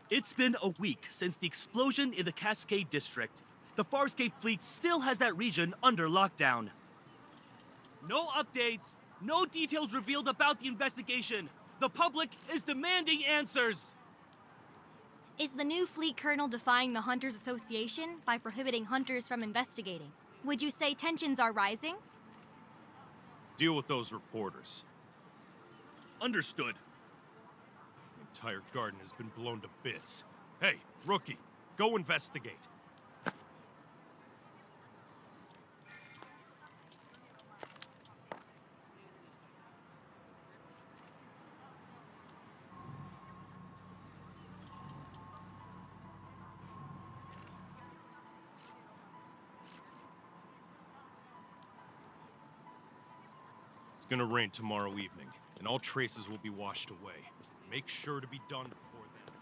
It's been a week since the explosion in the Cascade District. The Farscape fleet still has that region under lockdown. No updates, no details revealed about the investigation. The public is demanding answers. Is the new fleet colonel defying the Hunters Association by prohibiting hunters from investigating? Would you say tensions are rising? Deal with those reporters. Understood. The entire garden has been blown to bits. Hey, rookie, go investigate. It's gonna rain tomorrow evening, and all traces will be washed away. Make sure to be done before then.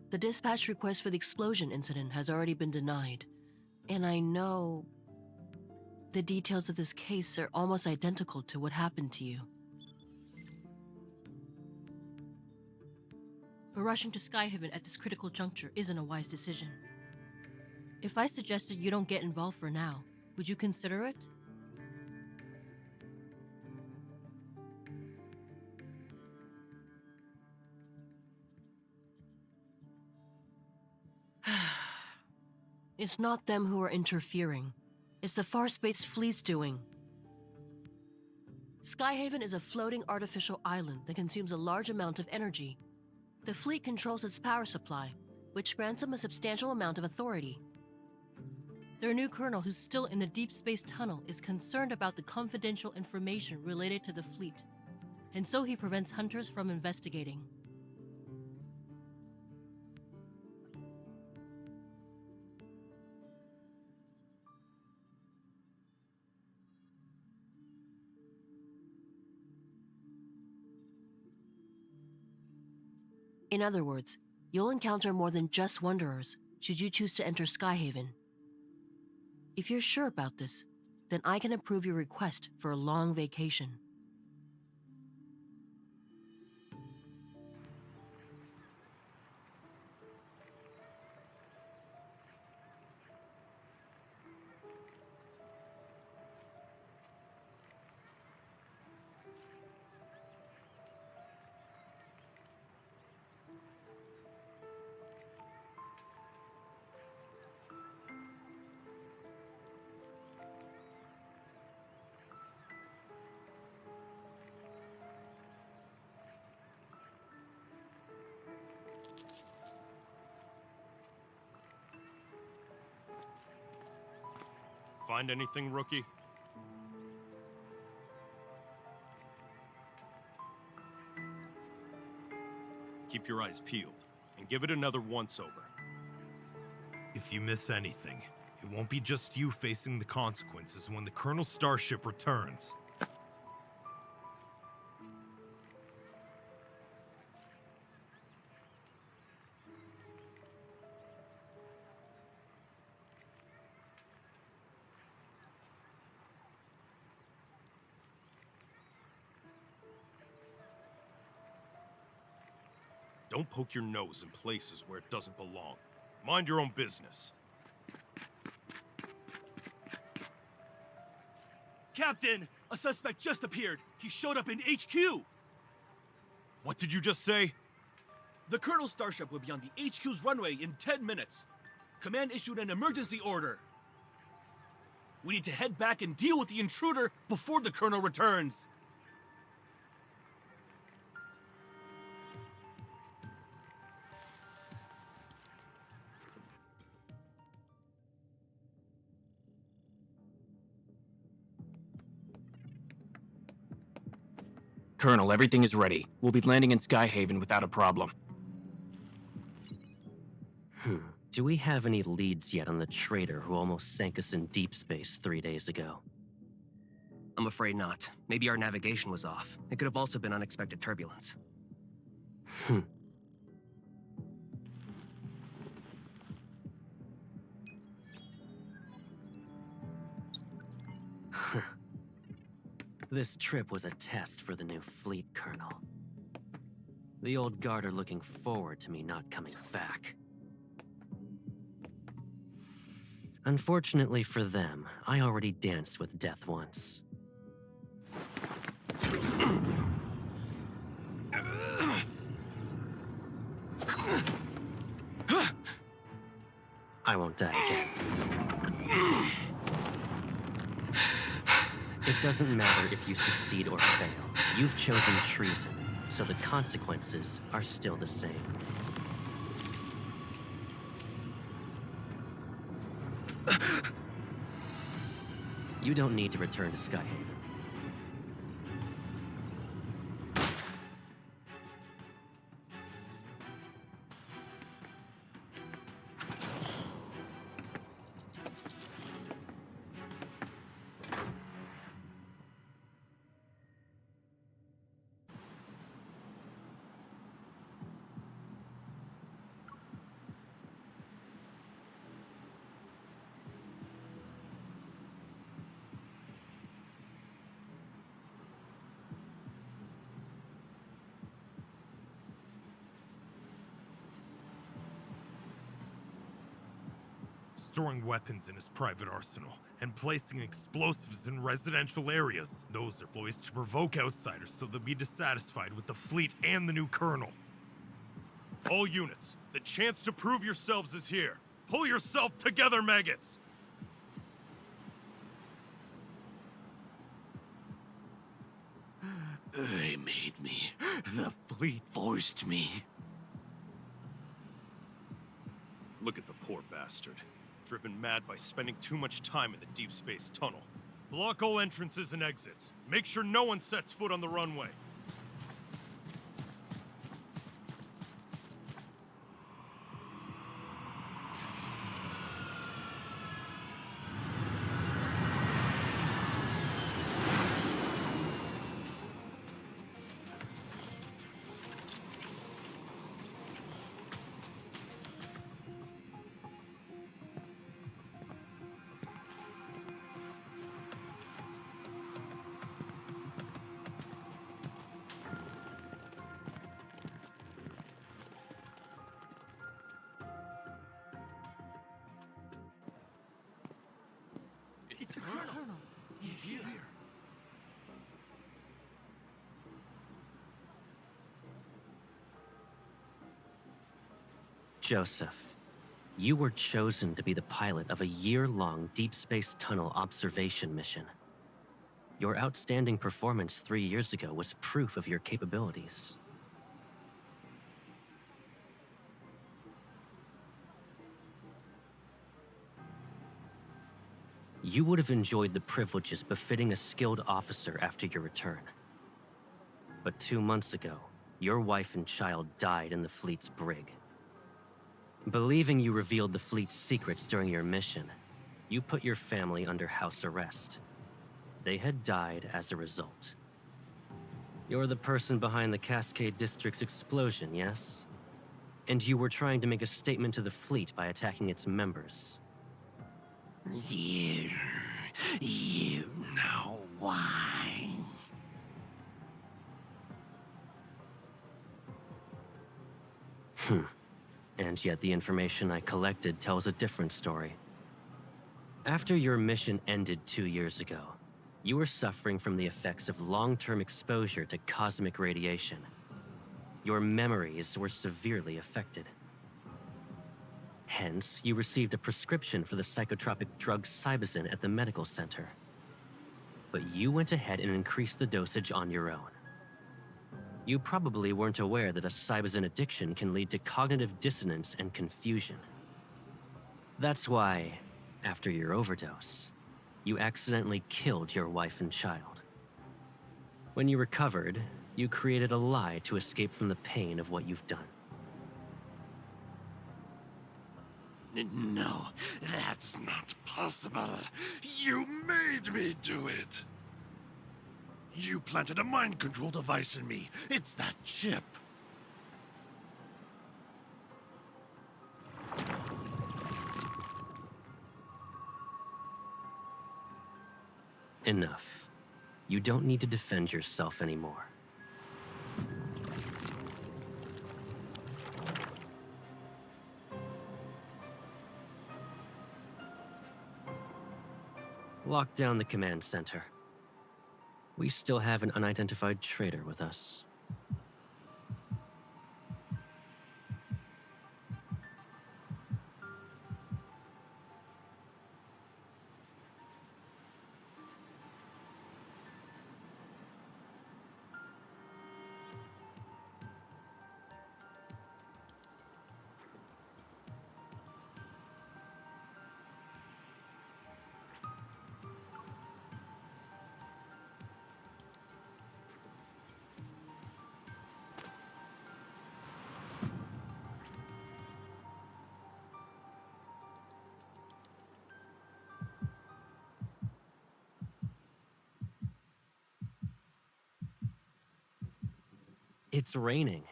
The dispatch request for the explosion incident has already been denied, and I know the details of this case are almost identical to what happened to you. But rushing to Skyhaven at this critical juncture isn't a wise decision. If I suggested you don't get involved for now, would you consider it? It's not them who are interfering. It's the Farspace fleet's doing. Skyhaven is a floating artificial island that consumes a large amount of energy. The fleet controls its power supply, which grants them a substantial amount of authority. Their new colonel, who's still in the deep space tunnel, is concerned about the confidential information related to the fleet, and so he prevents hunters from investigating. In other words, you'll encounter more than just Wanderers should you choose to enter Skyhaven. If you're sure about this, then I can approve your request for a long vacation. Find anything, rookie? Keep your eyes peeled, and give it another once-over. If you miss anything, it won't be just you facing the consequences when the Colonel's starship returns. Don't poke your nose in places where it doesn't belong. Mind your own business. Captain, a suspect just appeared. He showed up in HQ. What did you just say? The Colonel's starship will be on the HQ's runway in 10 minutes. Command issued an emergency order. We need to head back and deal with the intruder before the Colonel returns. Colonel, everything is ready. We'll be landing in Skyhaven without a problem. Do we have any leads yet on the traitor who almost sank us in deep space 3 days ago? I'm afraid not. Maybe our navigation was off. It could have also been unexpected turbulence. This trip was a test for the new fleet, Colonel. The old guard are looking forward to me not coming back. Unfortunately for them, I already danced with death once. I won't die again. It doesn't matter if you succeed or fail. You've chosen treason, so the consequences are still the same. You don't need to return to Skyhaven. Storing weapons in his private arsenal and placing explosives in residential areas. Those are ploys to provoke outsiders so they'll be dissatisfied with the fleet and the new colonel. All units, the chance to prove yourselves is here. Pull yourself together, maggots! They made me. The fleet forced me. Look at the poor bastard. Driven mad by spending too much time in the deep space tunnel. Block all entrances and exits. Make sure no one sets foot on the runway. Joseph, you were chosen to be the pilot of a year-long deep space tunnel observation mission. Your outstanding performance 3 years ago was proof of your capabilities. You would have enjoyed the privileges befitting a skilled officer after your return. But 2 months ago, your wife and child died in the fleet's brig. Believing you revealed the fleet's secrets during your mission, you put your family under house arrest. They had died as a result. You're the person behind the Cascade District's explosion, yes? And you were trying to make a statement to the fleet by attacking its members. You know why. And yet the information I collected tells a different story. After your mission ended 2 years ago, you were suffering from the effects of long-term exposure to cosmic radiation. Your memories were severely affected. Hence, you received a prescription for the psychotropic drug Cybazin at the medical center. But you went ahead and increased the dosage on your own. You probably weren't aware that a Cybazin addiction can lead to cognitive dissonance and confusion. That's why, after your overdose, you accidentally killed your wife and child. When you recovered, you created a lie to escape from the pain of what you've done. No, that's not possible. You made me do it. You planted a mind control device in me. It's that chip. Enough. You don't need to defend yourself anymore. Lock down the command center. We still have an unidentified traitor with us. It's raining.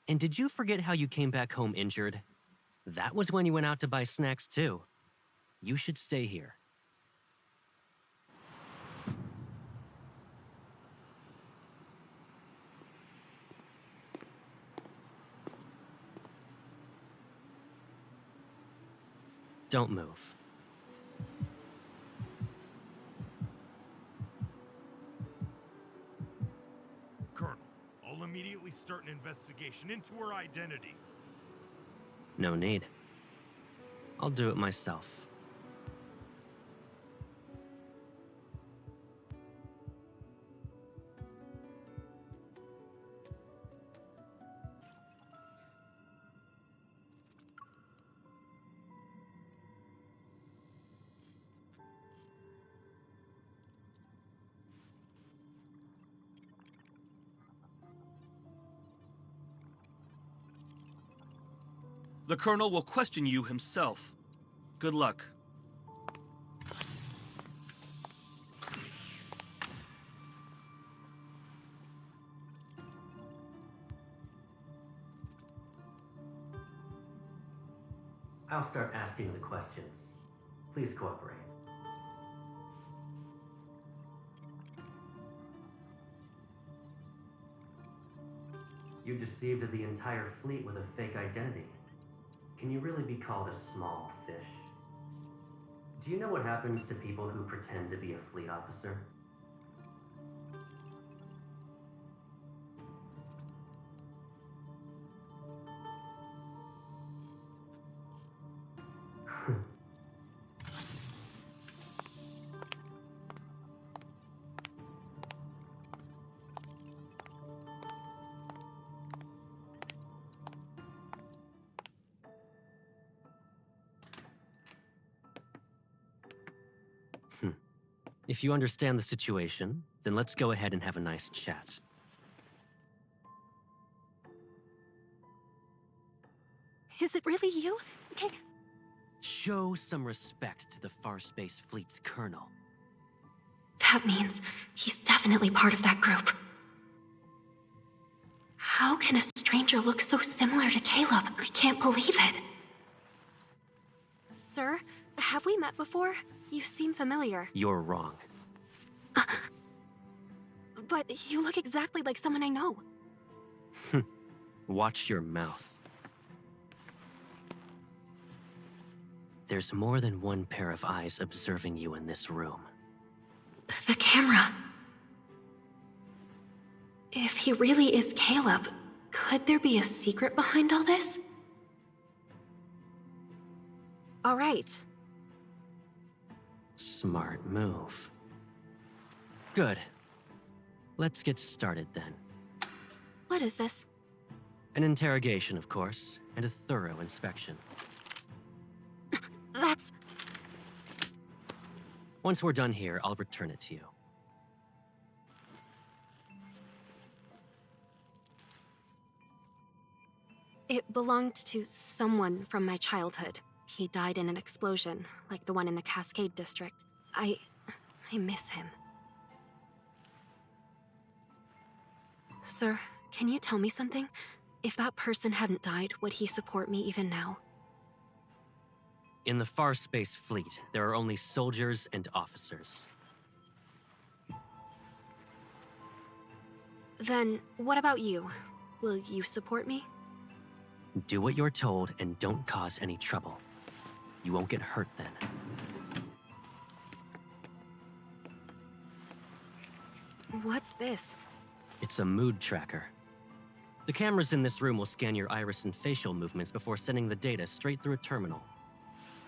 And did you forget how you came back home injured? That was when you went out to buy snacks too. You should stay here. Don't move. Colonel, I'll immediately start an investigation into her identity. No need. I'll do it myself. The Colonel will question you himself. Good luck. I'll start asking the questions. Please cooperate. You deceived the entire fleet with a fake identity. Can you really be called a small fish? Do you know what happens to people who pretend to be a fleet officer? If you understand the situation, then let's go ahead and have a nice chat. Is it really you? Okay. Show some respect to the Farspace Fleet's colonel. That means he's definitely part of that group. How can a stranger look so similar to Caleb? I can't believe it. Sir, have we met before? You seem familiar. You're wrong. But you look exactly like someone I know. Watch your mouth. There's more than one pair of eyes observing you in this room. The camera. If he really is Caleb, could there be a secret behind all this? All right. Smart move. Good. Let's get started then. What is this? An interrogation, of course, and a thorough inspection. That's... Once we're done here, I'll return it to you. It belonged to someone from my childhood. He died in an explosion, like the one in the Cascade District. I miss him. Sir, can you tell me something? If that person hadn't died, would he support me even now? In the Far Space Fleet, there are only soldiers and officers. Then, what about you? Will you support me? Do what you're told and don't cause any trouble. You won't get hurt then. What's this? It's a mood tracker. The cameras in this room will scan your iris and facial movements before sending the data straight through a terminal.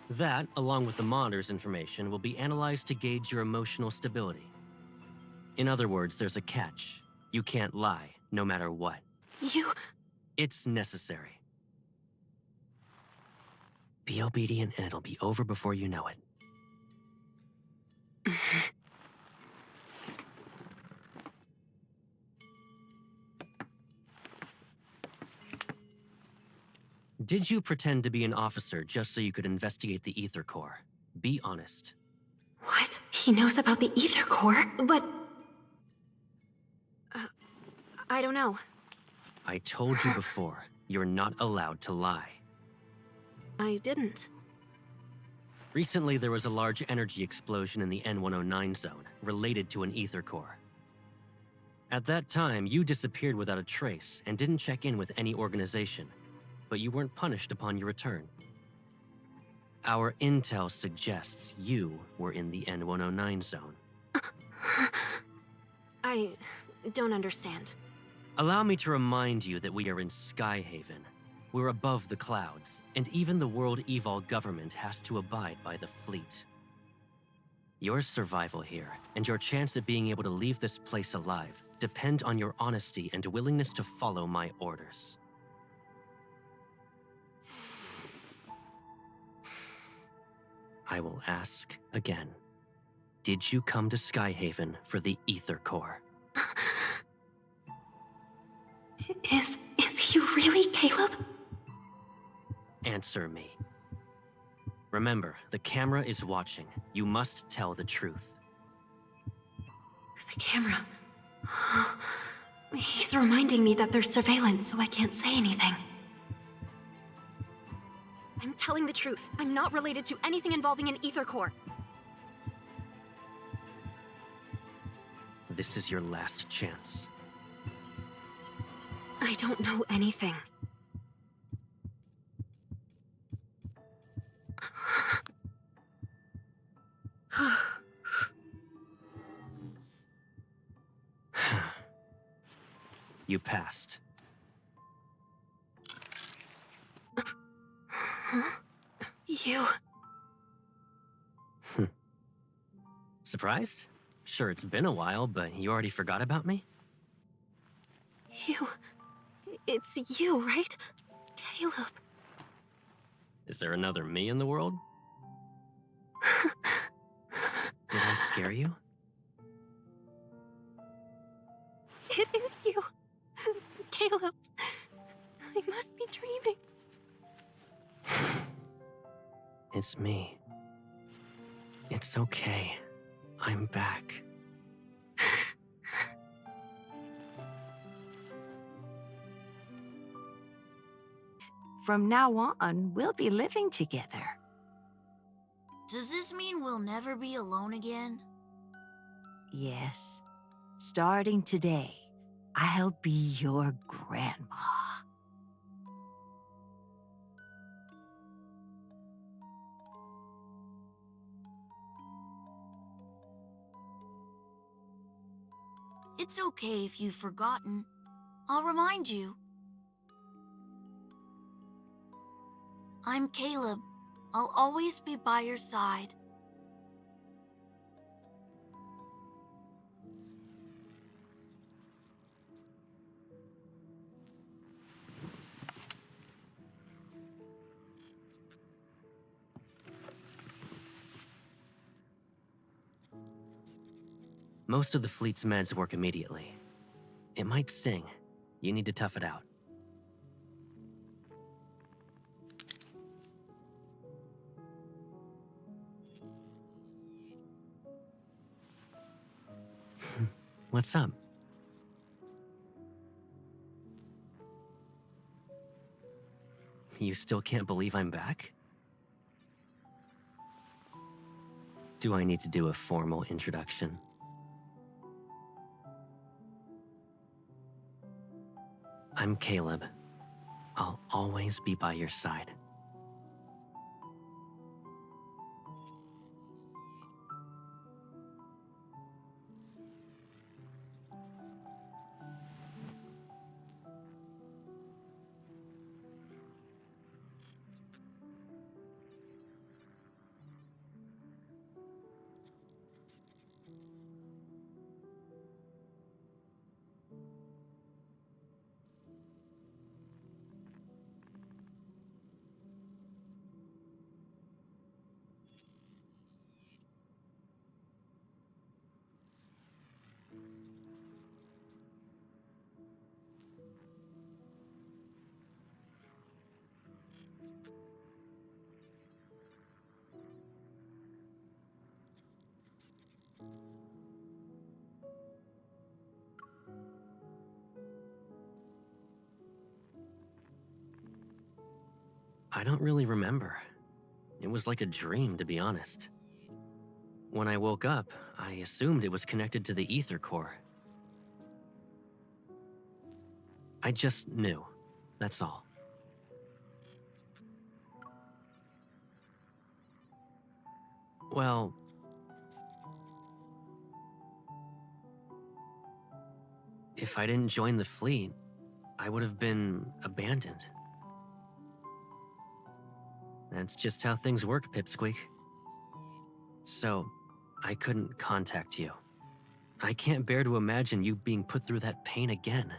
That, along with the monitor's information, will be analyzed to gauge your emotional stability. In other words, there's a catch. You can't lie, no matter what. You... It's necessary. Be obedient and it'll be over before you know it. Did you pretend to be an officer just so you could investigate the Ether Core? Be honest. What? He knows about the Ether Core, but... I don't know. I told you before, you're not allowed to lie. I didn't. Recently, there was a large energy explosion in the N109 zone, related to an Ether Core. At that time, you disappeared without a trace and didn't check in with any organization, but you weren't punished upon your return. Our intel suggests you were in the N109 zone. I don't understand. Allow me to remind you that we are in Skyhaven. We're above the clouds, and even the World Evol government has to abide by the fleet. Your survival here, and your chance at being able to leave this place alive, depend on your honesty and willingness to follow my orders. I will ask again. Did you come to Skyhaven for the Ether Core? Is he really Caleb? Answer me. Remember, the camera is watching. You must tell the truth. The camera. He's reminding me that there's surveillance, so I can't say anything. I'm telling the truth. I'm not related to anything involving an Ether Core. This is your last chance. I don't know anything. You passed. You... Surprised? Sure, it's been a while, but you already forgot about me? You... It's you, right? Caleb. Is there another me in the world? Did I scare you? It is you. Caleb. I must be dreaming. It's me. It's okay. I'm back. From now on, we'll be living together. Does this mean we'll never be alone again? Yes. Starting today, I'll be your grandma. It's okay if you've forgotten. I'll remind you. I'm Caleb, I'll always be by your side. Most of the fleet's meds work immediately. It might sting. You need to tough it out. What's up? You still can't believe I'm back? Do I need to do a formal introduction? I'm Caleb. I'll always be by your side. I don't really remember. It was like a dream, to be honest. When I woke up, I assumed it was connected to the ether core. I just knew. That's all. Well, if I didn't join the fleet, I would have been abandoned. That's just how things work, Pipsqueak. So, I couldn't contact you. I can't bear to imagine you being put through that pain again.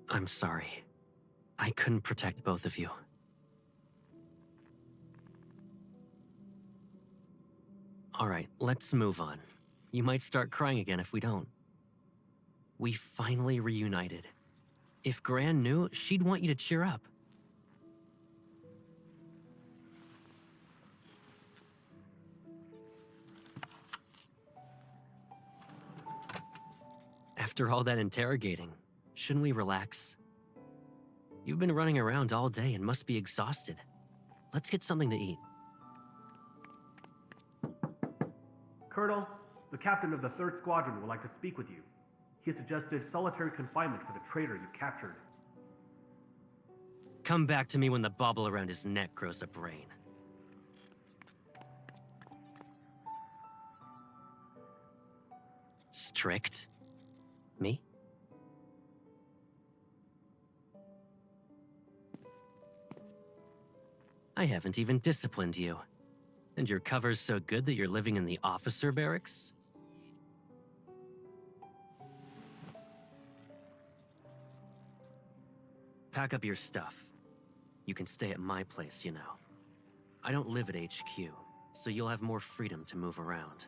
I'm sorry. I couldn't protect both of you. Alright, let's move on. You might start crying again if we don't. We finally reunited. If Gran knew, she'd want you to cheer up. After all that interrogating, shouldn't we relax? You've been running around all day and must be exhausted. Let's get something to eat. Colonel, the captain of the 3rd Squadron would like to speak with you. He suggested solitary confinement for the traitor you captured. Come back to me when the bauble around his neck grows a brain. Strict? Me? I haven't even disciplined you. And your cover's so good that you're living in the officer barracks? Pack up your stuff. You can stay at my place, you know. I don't live at HQ, so you'll have more freedom to move around.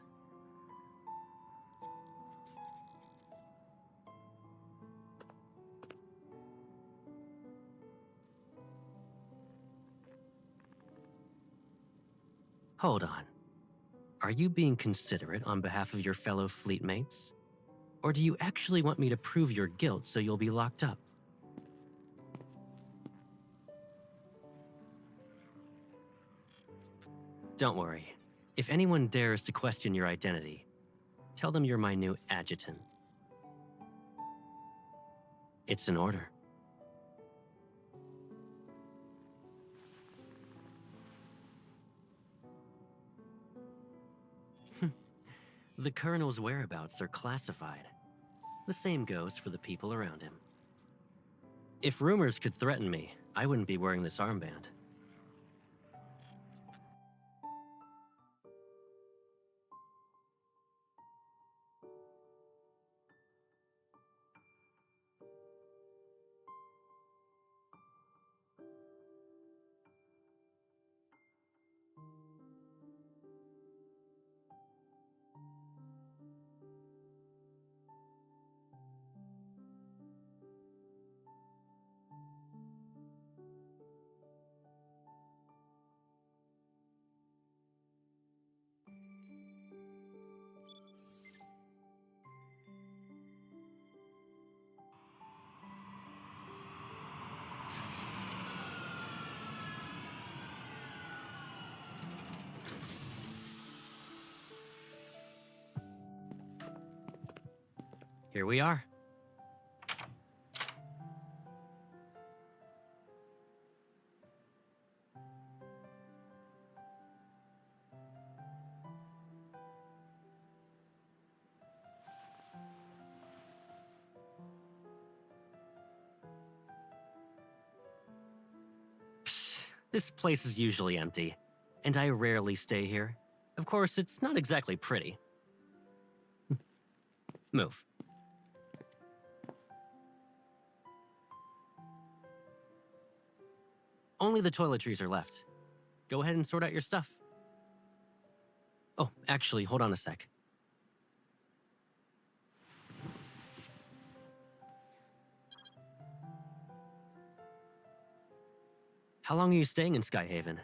Hold on. Are you being considerate on behalf of your fellow fleet mates? Or do you actually want me to prove your guilt so you'll be locked up? Don't worry. If anyone dares to question your identity, tell them you're my new adjutant. It's an order. The Colonel's whereabouts are classified. The same goes for the people around him. If rumors could threaten me, I wouldn't be wearing this armband. Here we are. This place is usually empty, and I rarely stay here. Of course, it's not exactly pretty. Move. Only the toiletries are left. Go ahead and sort out your stuff. Oh, actually, hold on a sec. How long are you staying in Skyhaven?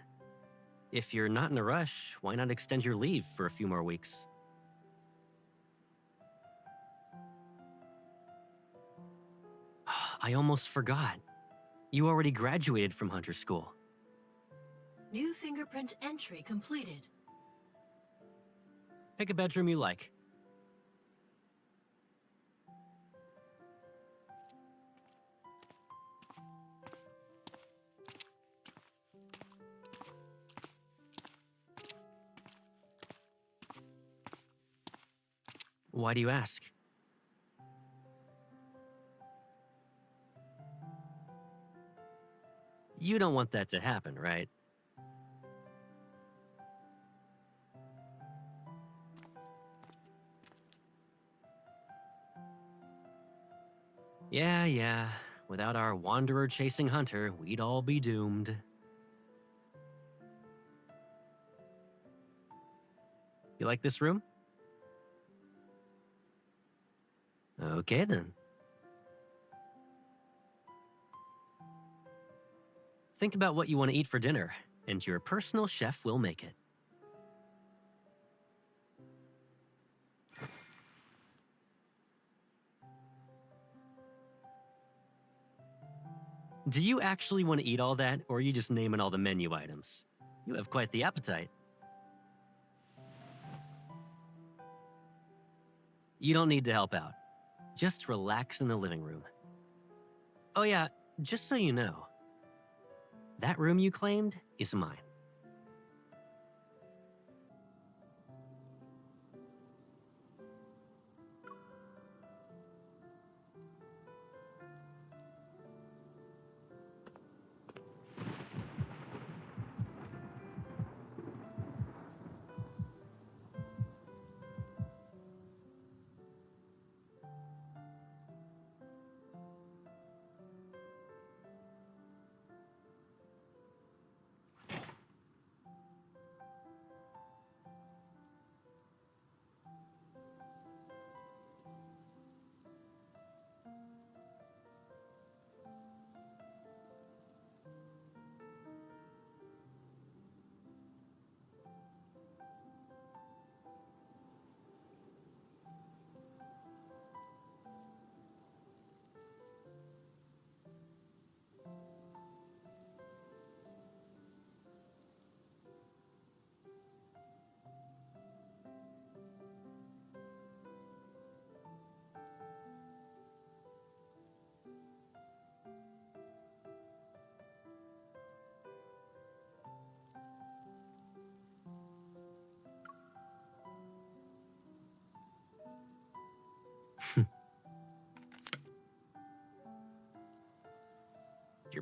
If you're not in a rush, why not extend your leave for a few more weeks? I almost forgot. You already graduated from Hunter School. New fingerprint entry completed. Pick a bedroom you like. Why do you ask? You don't want that to happen, right? Yeah. Without our wanderer chasing Hunter, we'd all be doomed. You like this room? Okay then. Think about what you want to eat for dinner, and your personal chef will make it. Do you actually want to eat all that, or are you just naming all the menu items? You have quite the appetite. You don't need to help out. Just relax in the living room. Oh yeah, just so you know, that room you claimed is mine.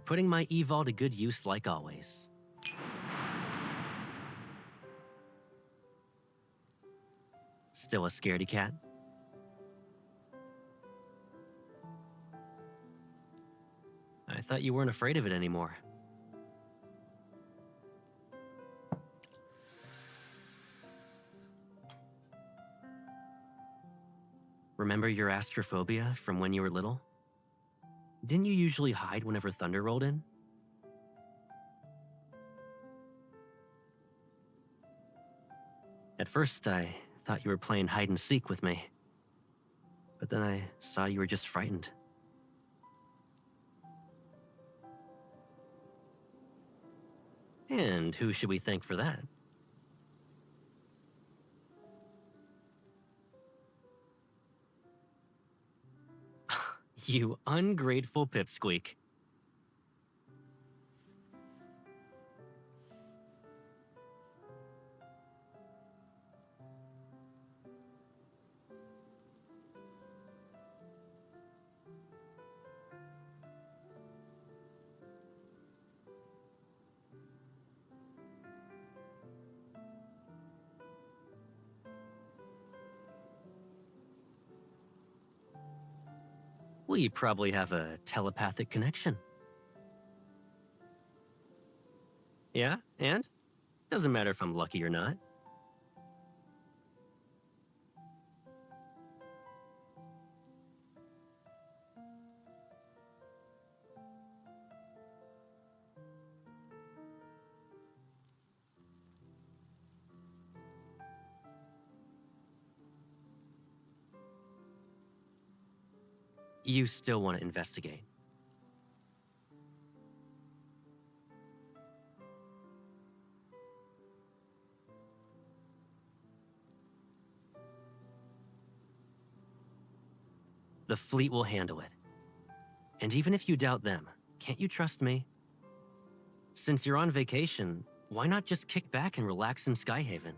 putting my evol to good use like always. Still a scaredy cat? I thought you weren't afraid of it anymore. Remember your astrophobia from when you were little? Didn't you usually hide whenever thunder rolled in? At first, I thought you were playing hide and seek with me. But then I saw you were just frightened. And who should we thank for that? You ungrateful pipsqueak. We probably have a telepathic connection. Yeah, and? Doesn't matter if I'm lucky or not. You still want to investigate. The fleet will handle it. And even if you doubt them, can't you trust me? Since you're on vacation, why not just kick back and relax in Skyhaven?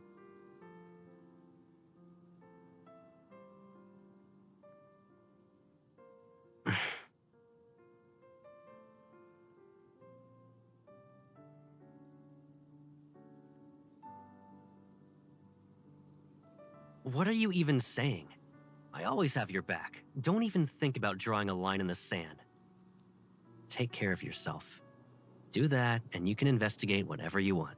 What are you even saying? I always have your back. Don't even think about drawing a line in the sand. Take care of yourself. Do that, and you can investigate whatever you want.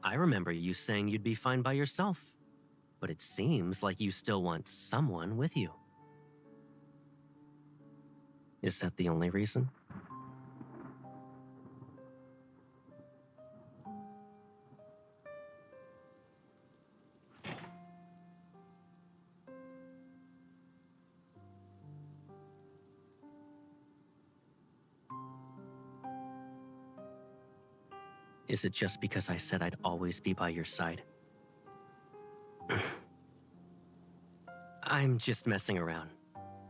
I remember you saying you'd be fine by yourself, but it seems like you still want someone with you. Is that the only reason? Is it just because I said I'd always be by your side? I'm just messing around.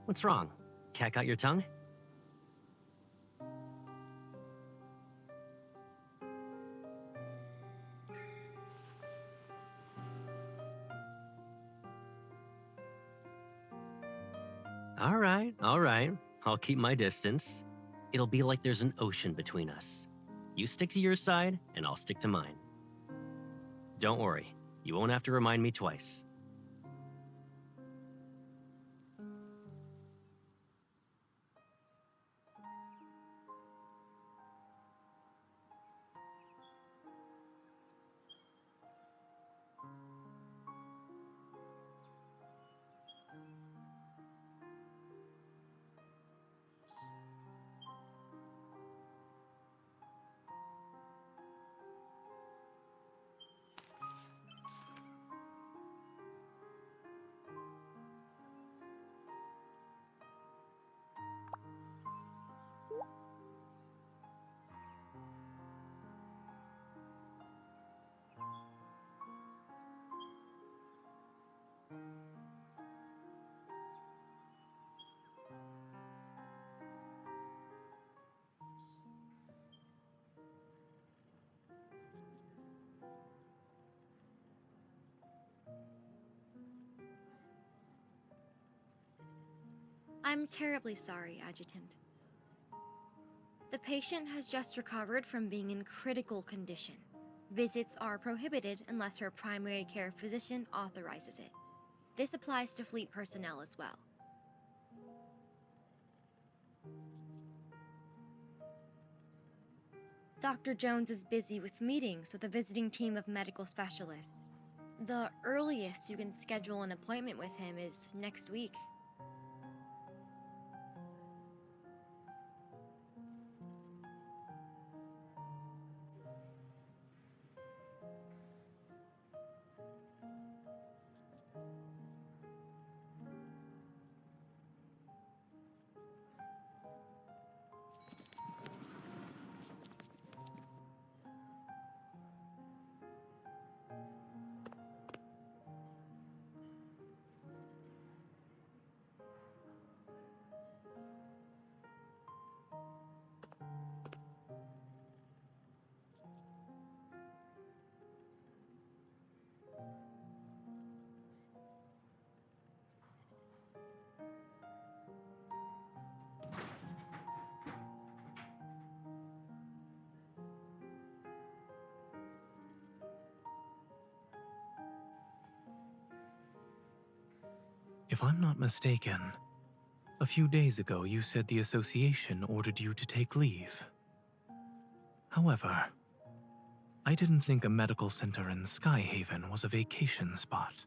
What's wrong? Cat got your tongue? All right. I'll keep my distance. It'll be like there's an ocean between us. You stick to your side, and I'll stick to mine. Don't worry, you won't have to remind me twice. I'm terribly sorry, Adjutant. The patient has just recovered from being in critical condition. Visits are prohibited unless her primary care physician authorizes it. This applies to fleet personnel as well. Dr. Jones is busy with meetings with a visiting team of medical specialists. The earliest you can schedule an appointment with him is next week. If I'm not mistaken, a few days ago you said the association ordered you to take leave. However, I didn't think a medical center in Skyhaven was a vacation spot.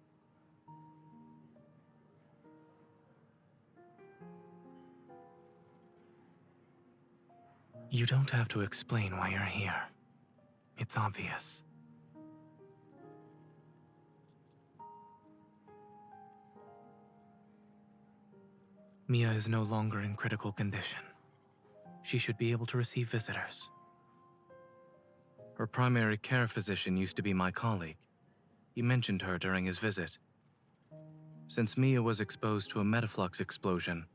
You don't have to explain why you're here. It's obvious. Mia is no longer in critical condition. She should be able to receive visitors. Her primary care physician used to be my colleague. He mentioned her during his visit. Since Mia was exposed to a metaflux explosion,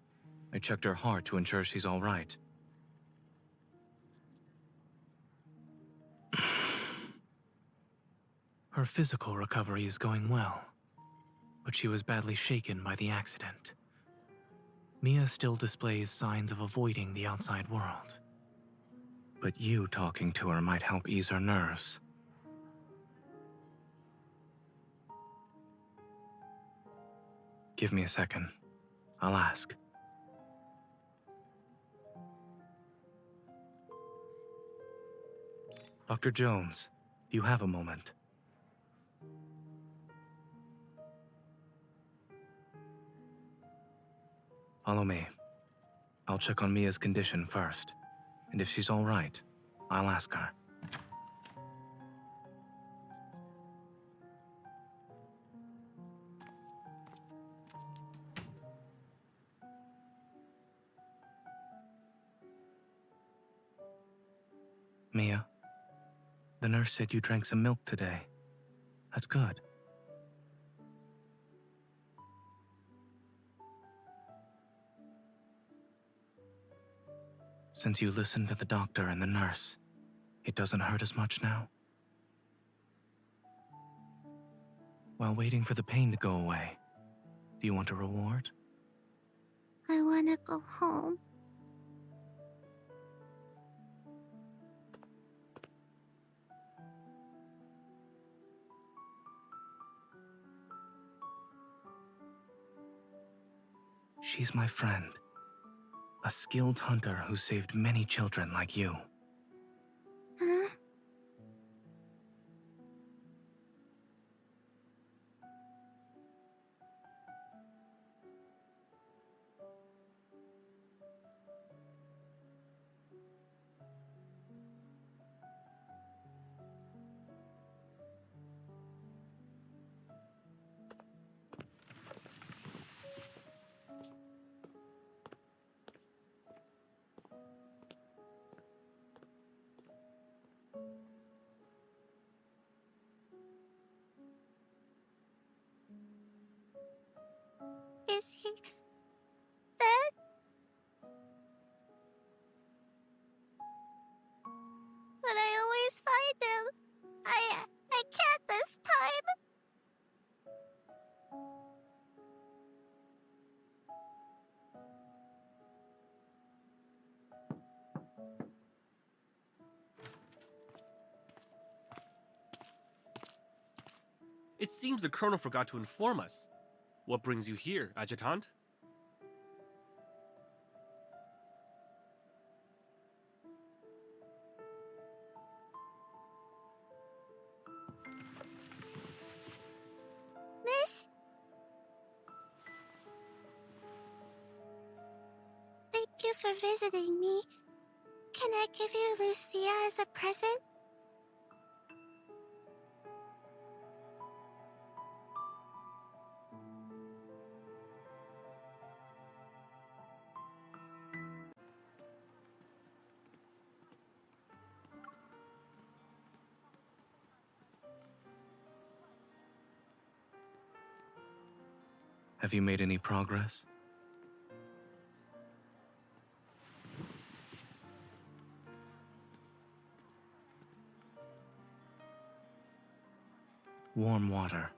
I checked her heart to ensure she's all right. Her physical recovery is going well, but she was badly shaken by the accident. Mia still displays signs of avoiding the outside world. But you talking to her might help ease her nerves. Give me a second. I'll ask. Dr. Jones, do you have a moment? Follow me. I'll check on Mia's condition first, and if she's all right, I'll ask her. Mia, the nurse said you drank some milk today. That's good. Since you listened to the doctor and the nurse, it doesn't hurt as much now? While waiting for the pain to go away, do you want a reward? I wanna go home. She's my friend. A skilled hunter who saved many children like you. Huh? Is he dead? But I always find him. I can't this time. It seems the Colonel forgot to inform us. What brings you here, Adjutant? Miss? Thank you for visiting me. Can I give you Lucia as a present? Have you made any progress? Warm water.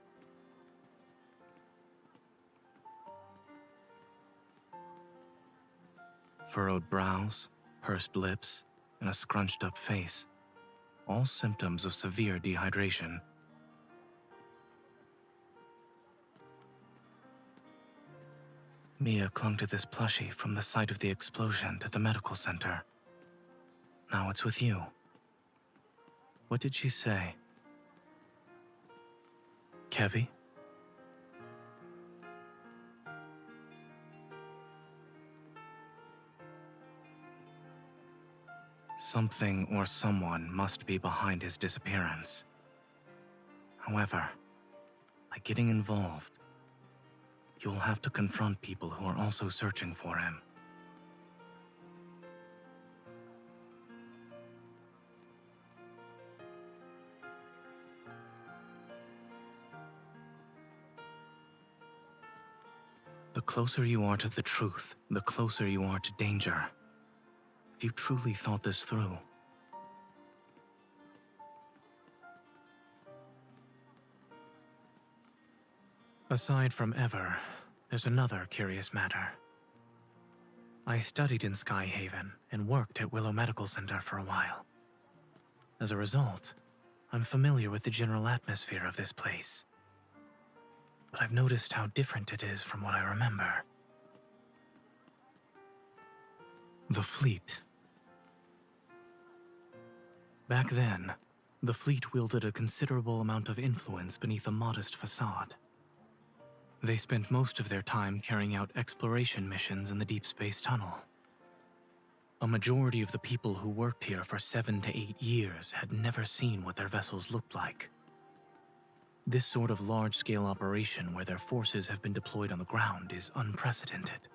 Furrowed brows, pursed lips, and a scrunched up face. All symptoms of severe dehydration. Mia clung to this plushie from the site of the explosion to the medical center. Now it's with you. What did she say? Kevi? Something or someone must be behind his disappearance. However, by getting involved, you'll have to confront people who are also searching for him. The closer you are to the truth, the closer you are to danger. If you truly thought this through. Aside from Ever, there's another curious matter. I studied in Skyhaven and worked at Willow Medical Center for a while. As a result, I'm familiar with the general atmosphere of this place. But I've noticed how different it is from what I remember. The fleet. Back then, the fleet wielded a considerable amount of influence beneath a modest facade. They spent most of their time carrying out exploration missions in the Deep Space Tunnel. A majority of the people who worked here for 7 to 8 years had never seen what their vessels looked like. This sort of large-scale operation where their forces have been deployed on the ground is unprecedented.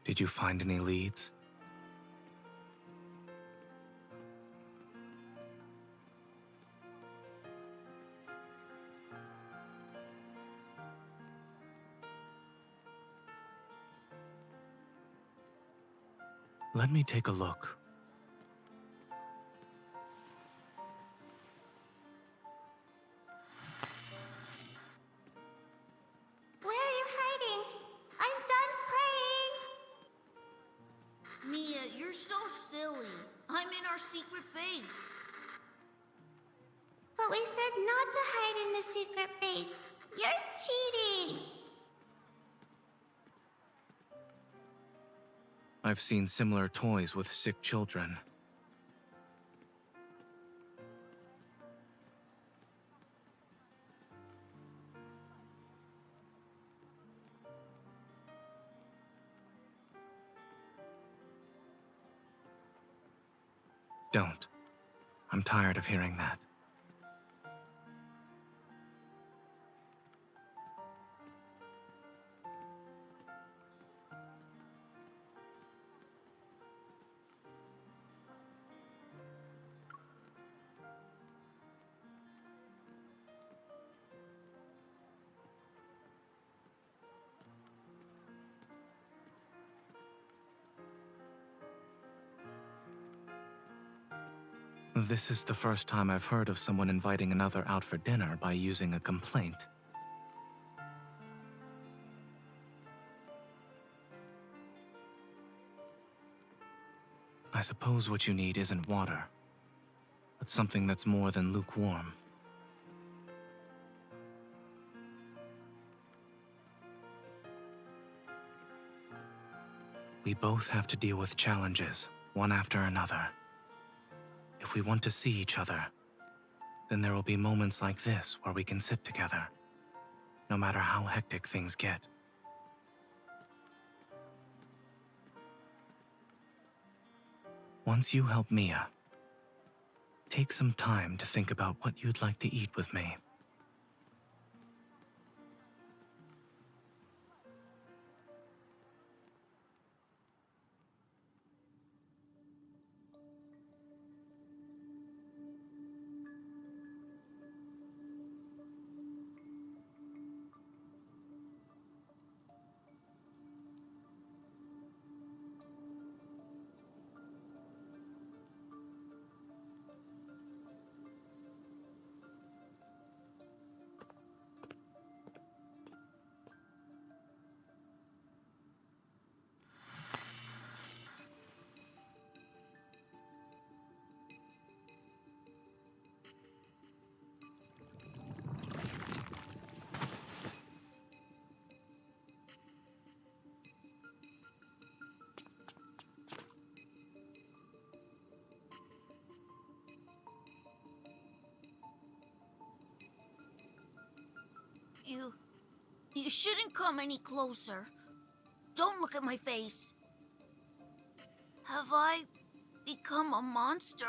Did you find any leads? Let me take a look. Where are you hiding? I'm done playing! Mia, you're so silly. I'm in our secret base. But we said not to hide in the secret base. You're cheating! I've seen similar toys with sick children. Don't. I'm tired of hearing that. This is the first time I've heard of someone inviting another out for dinner by using a complaint. I suppose what you need isn't water, but something that's more than lukewarm. We both have to deal with challenges, one after another. If we want to see each other, then there will be moments like this where we can sit together, no matter how hectic things get. Once you help Mia, take some time to think about what you'd like to eat with me. You shouldn't come any closer. Don't look at my face. Have I become a monster?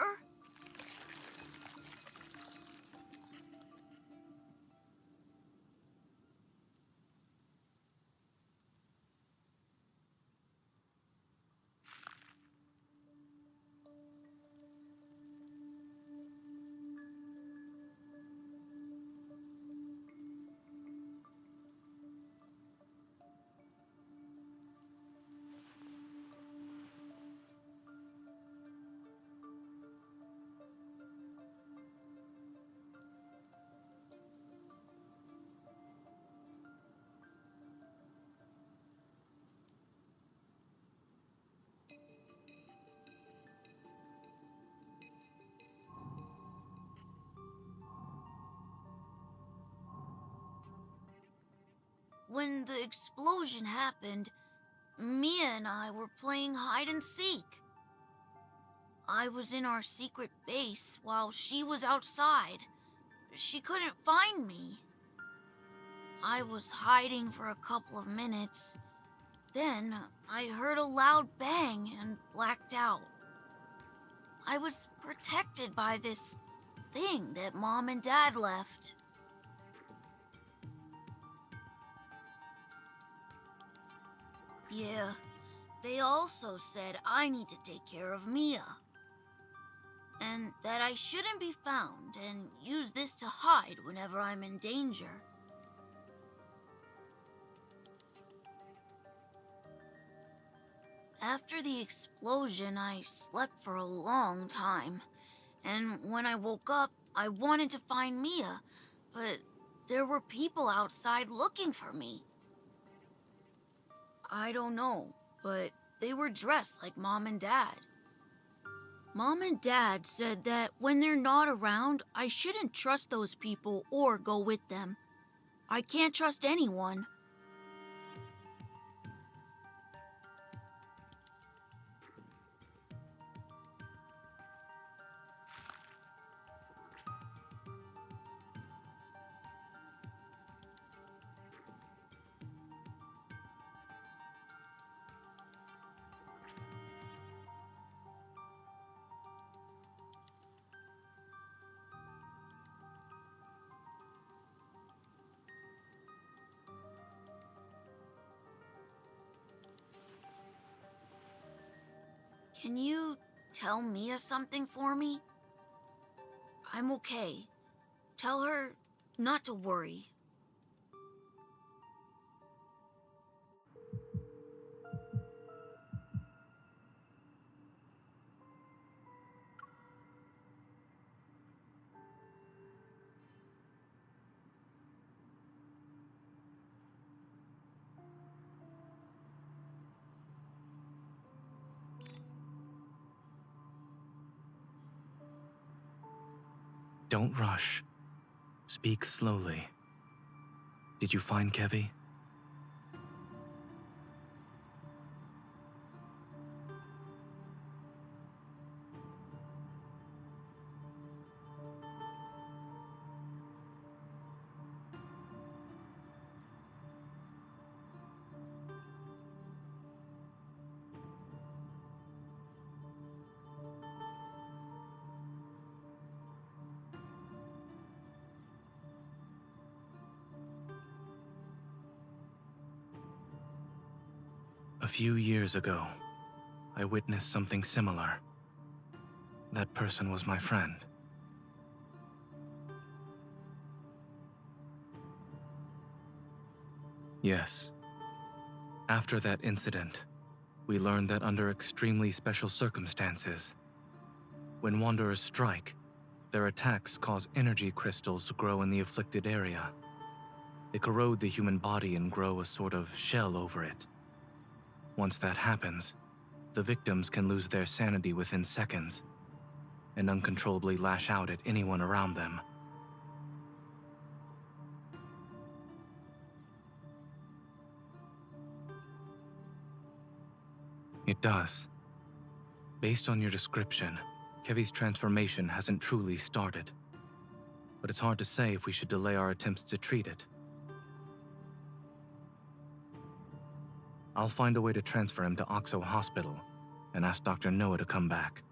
When the explosion happened, Mia and I were playing hide and seek. I was in our secret base while she was outside. She couldn't find me. I was hiding for a couple of minutes. Then I heard a loud bang and blacked out. I was protected by this thing that Mom and Dad left. Yeah, they also said I need to take care of Mia. And that I shouldn't be found and use this to hide whenever I'm in danger. After the explosion, I slept for a long time. And when I woke up, I wanted to find Mia, but there were people outside looking for me. I don't know, but they were dressed like Mom and Dad. Mom and Dad said that when they're not around, I shouldn't trust those people or go with them. I can't trust anyone. Can you tell Mia something for me? I'm okay. Tell her not to worry. Don't rush. Speak slowly. Did you find Kevi? A few years ago, I witnessed something similar. That person was my friend. Yes. After that incident, we learned that under extremely special circumstances, when Wanderers strike, their attacks cause energy crystals to grow in the afflicted area. They corrode the human body and grow a sort of shell over it. Once that happens, the victims can lose their sanity within seconds and uncontrollably lash out at anyone around them. It does. Based on your description, Kevi's transformation hasn't truly started. But it's hard to say if we should delay our attempts to treat it. I'll find a way to transfer him to Oxo Hospital and ask Dr. Noah to come back.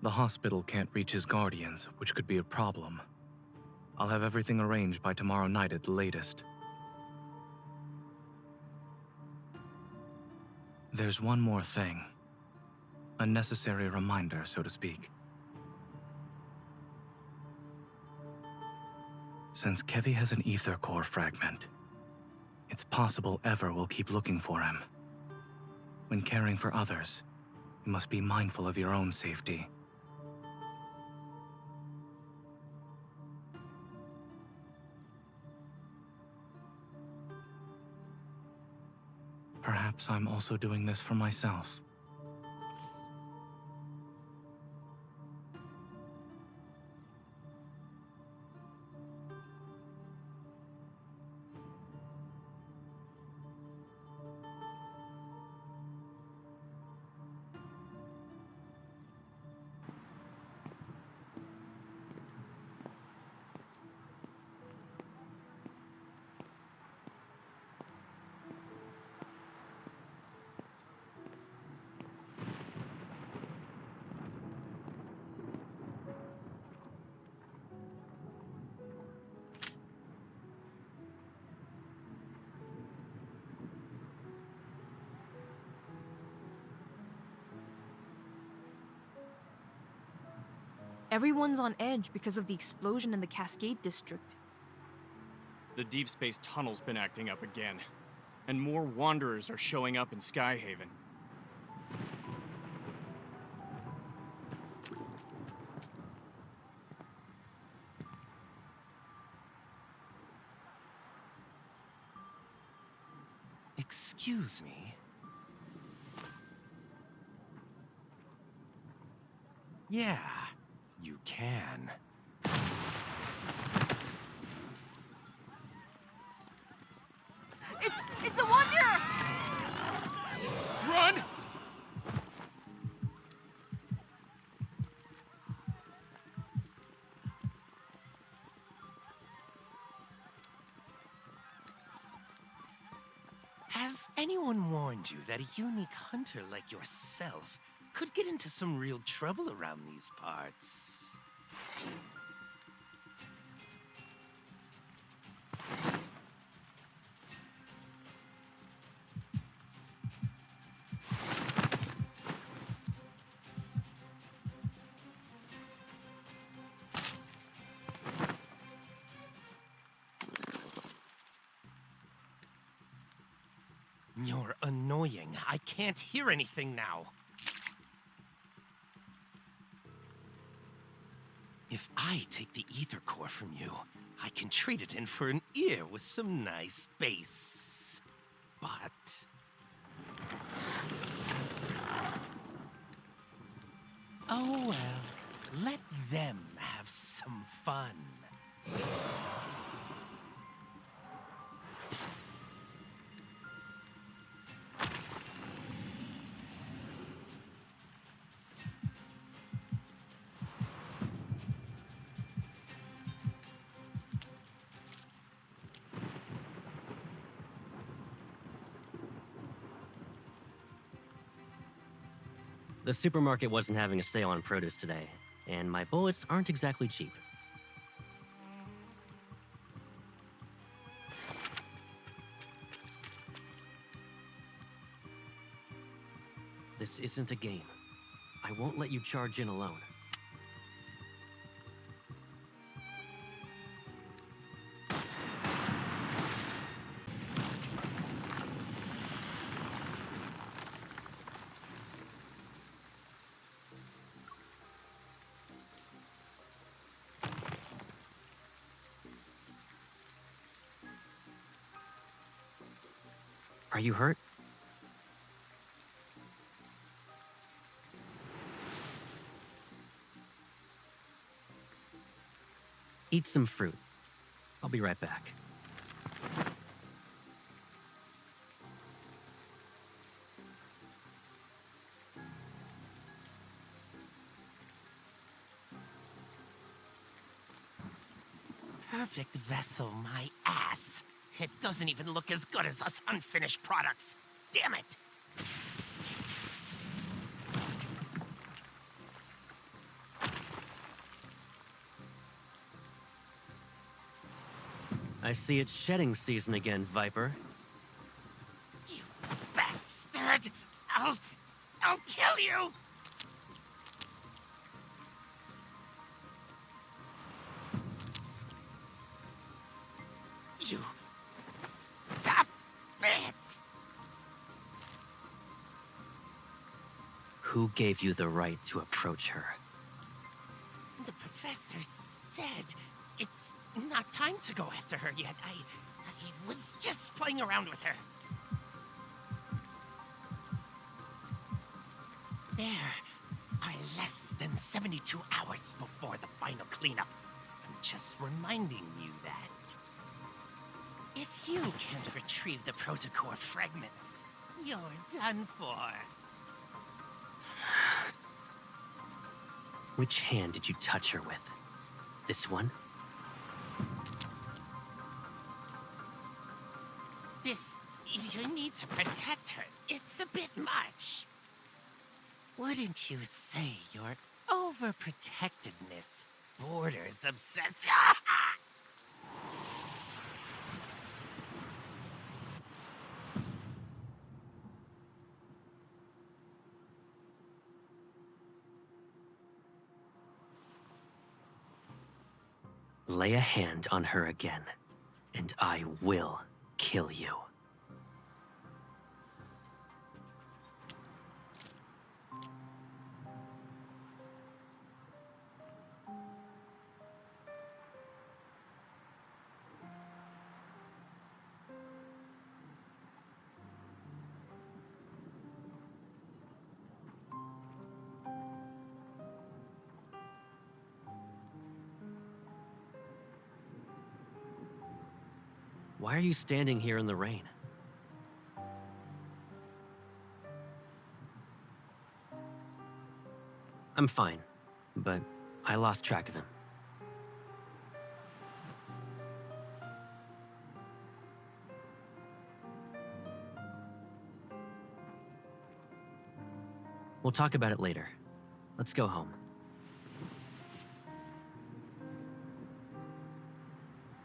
The hospital can't reach his guardians, which could be a problem. I'll have everything arranged by tomorrow night at the latest. There's one more thing. A necessary reminder, so to speak. Since Kevi has an ether core fragment, it's possible Ever will keep looking for him. When caring for others, you must be mindful of your own safety. Perhaps I'm also doing this for myself. Everyone's on edge because of the explosion in the Cascade District. The deep space tunnel's been acting up again, and more Wanderers are showing up in Skyhaven. Excuse me? Yeah, you can. It's a Wanderer! Run! Has anyone warned you that a unique hunter like yourself could get into some real trouble around these parts? You're annoying. I can't hear anything now. If I take the ether core from you, I can trade it in for an ear with some nice bass. But... oh well. Let them have some fun. The supermarket wasn't having a sale on produce today, and my bullets aren't exactly cheap. This isn't a game. I won't let you charge in alone. Are you hurt? Eat some fruit. I'll be right back. Perfect vessel, my ass. It doesn't even look as good as us unfinished products. Damn it! I see it's shedding season again, Viper. You bastard! I'll kill you! You... Stop it! Who gave you the right to approach her? The professor said it's not time to go after her yet. I was just playing around with her. There are less than 72 hours before the final cleanup. I'm just reminding you that. If you can't retrieve the protocore fragments, you're done for. Which hand did you touch her with? This one? You need to protect her. It's a bit much. Wouldn't you say your overprotectiveness borders obsessive? Lay a hand on her again, and I will kill you. Why are you standing here in the rain? I'm fine, but I lost track of him. We'll talk about it later. Let's go home.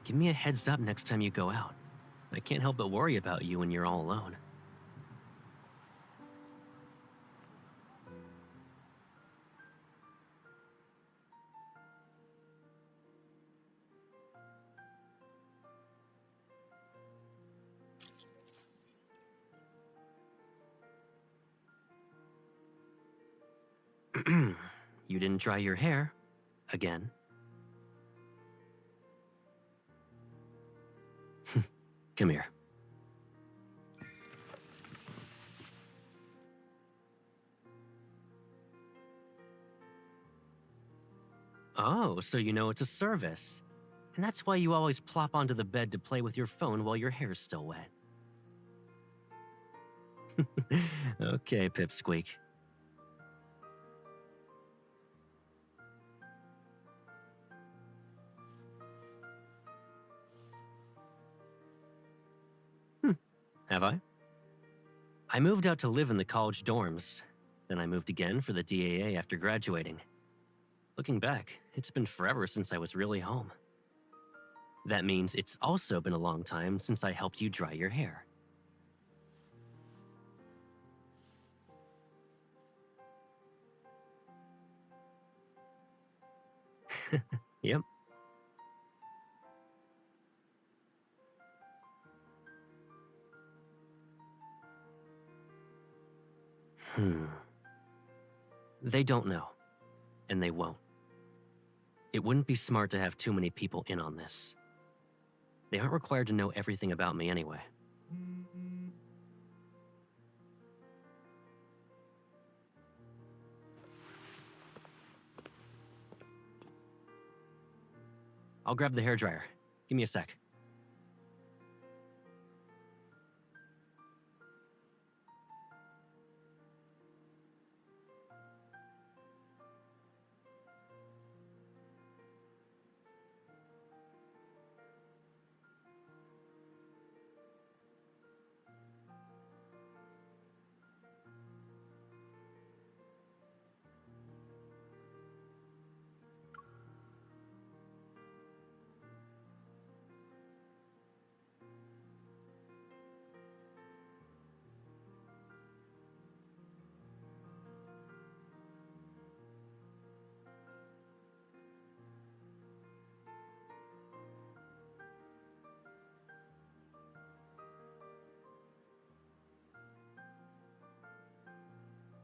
Give me a heads up next time you go out. I can't help but worry about you when you're all alone. You didn't dry your hair. Again. Come here. Oh, so you know it's a service. And that's why you always plop onto the bed to play with your phone while your hair's still wet. Okay, Pipsqueak. Have I? I moved out to live in the college dorms. Then I moved again for the DAA after graduating. Looking back, it's been forever since I was really home. That means it's also been a long time since I helped you dry your hair. Yep. They don't know, and they won't. It wouldn't be smart to have too many people in on this. They aren't required to know everything about me anyway. I'll grab the hairdryer. Give me a sec.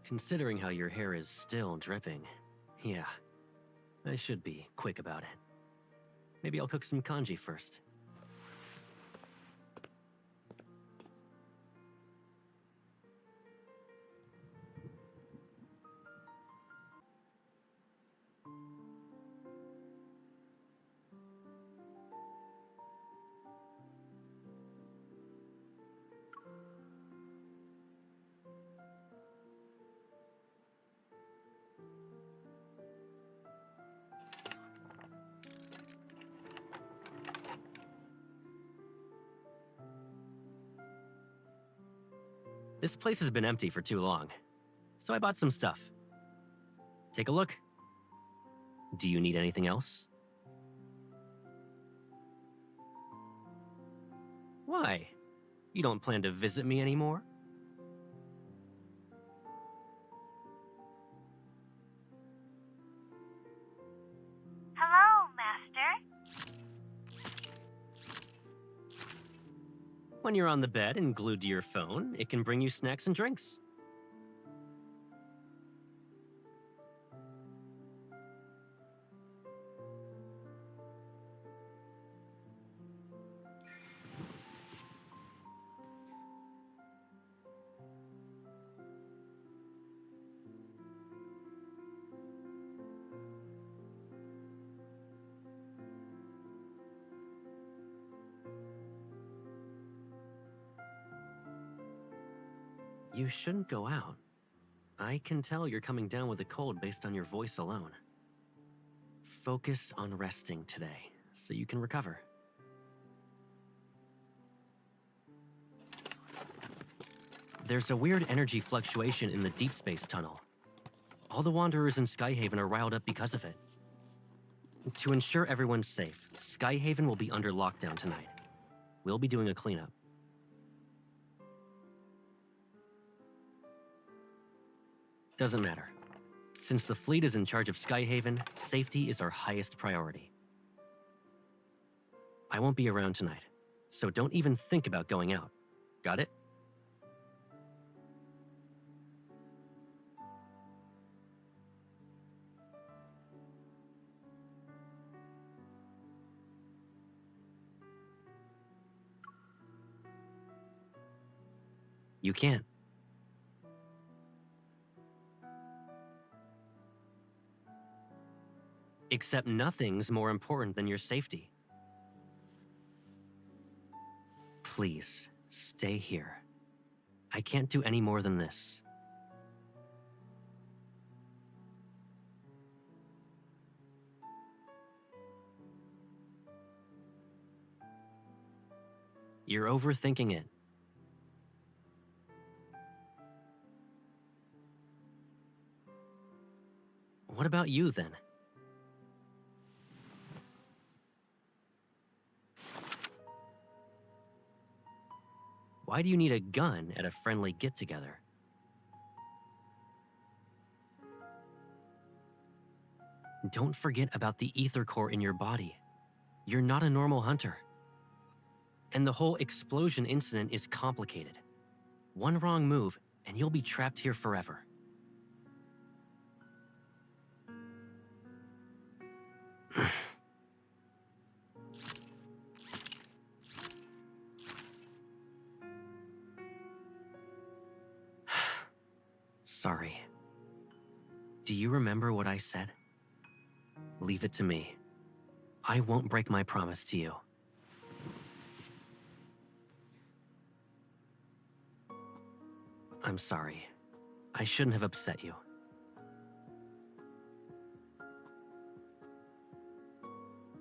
Considering how your hair is still dripping, yeah, I should be quick about it. Maybe I'll cook some kanji first. This place has been empty for too long, so I bought some stuff. Take a look. Do you need anything else? Why? You don't plan to visit me anymore? Hello, Master. When you're on the bed and glued to your phone, it can bring you snacks and drinks. You shouldn't go out. I can tell you're coming down with a cold based on your voice alone. Focus on resting today, so you can recover. There's a weird energy fluctuation in the deep space tunnel. All the Wanderers in Skyhaven are riled up because of it. To ensure everyone's safe, Skyhaven will be under lockdown tonight. We'll be doing a cleanup. Doesn't matter. Since the fleet is in charge of Skyhaven, safety is our highest priority. I won't be around tonight, so don't even think about going out. Got it? You can't. Except nothing's more important than your safety. Please, stay here. I can't do any more than this. You're overthinking it. What about you, then? Why do you need a gun at a friendly get-together? Don't forget about the ether core in your body. You're not a normal hunter. And the whole explosion incident is complicated. One wrong move, and you'll be trapped here forever. Sorry. Do you remember what I said? Leave it to me. I won't break my promise to you. I'm sorry. I shouldn't have upset you.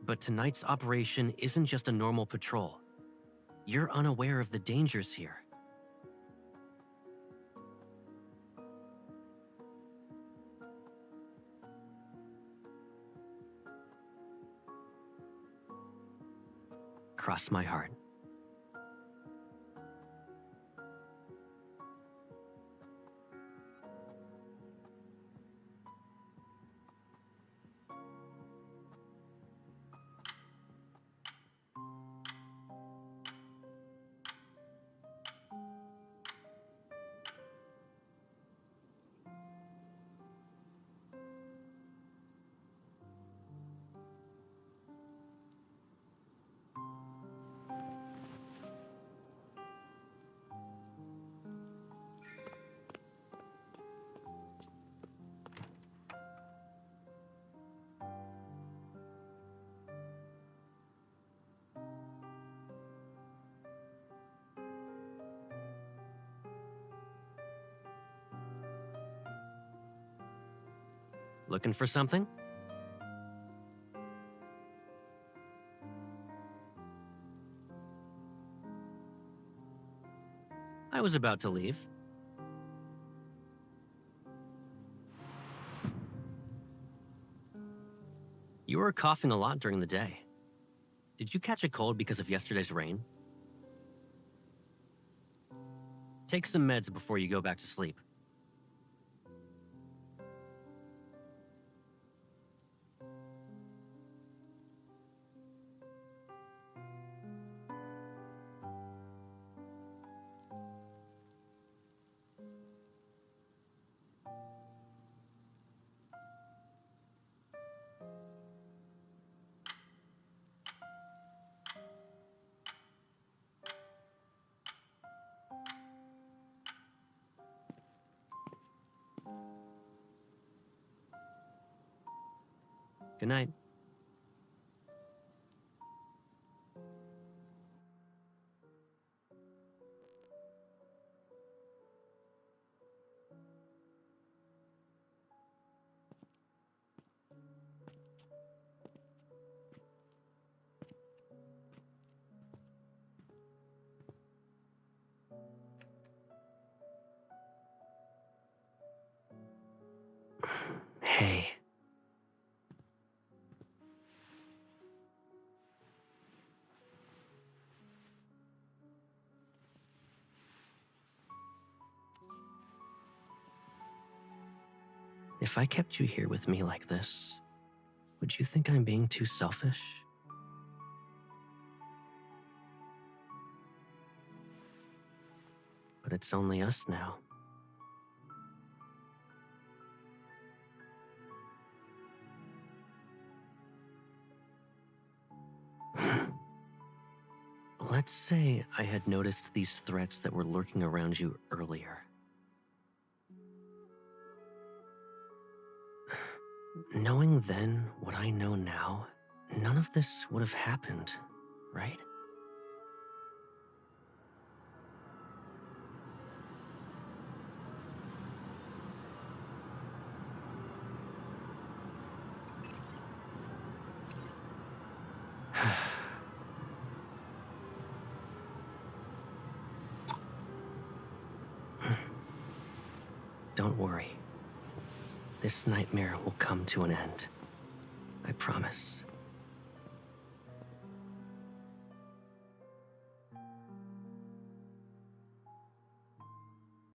But tonight's operation isn't just a normal patrol. You're unaware of the dangers here. Cross my heart. Looking for something? I was about to leave. You were coughing a lot during the day. Did you catch a cold because of yesterday's rain? Take some meds before you go back to sleep. Good night. Hey. If I kept you here with me like this, would you think I'm being too selfish? But it's only us now. Let's say I had noticed these threats that were lurking around you earlier. Knowing then what I know now, none of this would have happened, right? Don't worry. This nightmare will come to an end. I promise.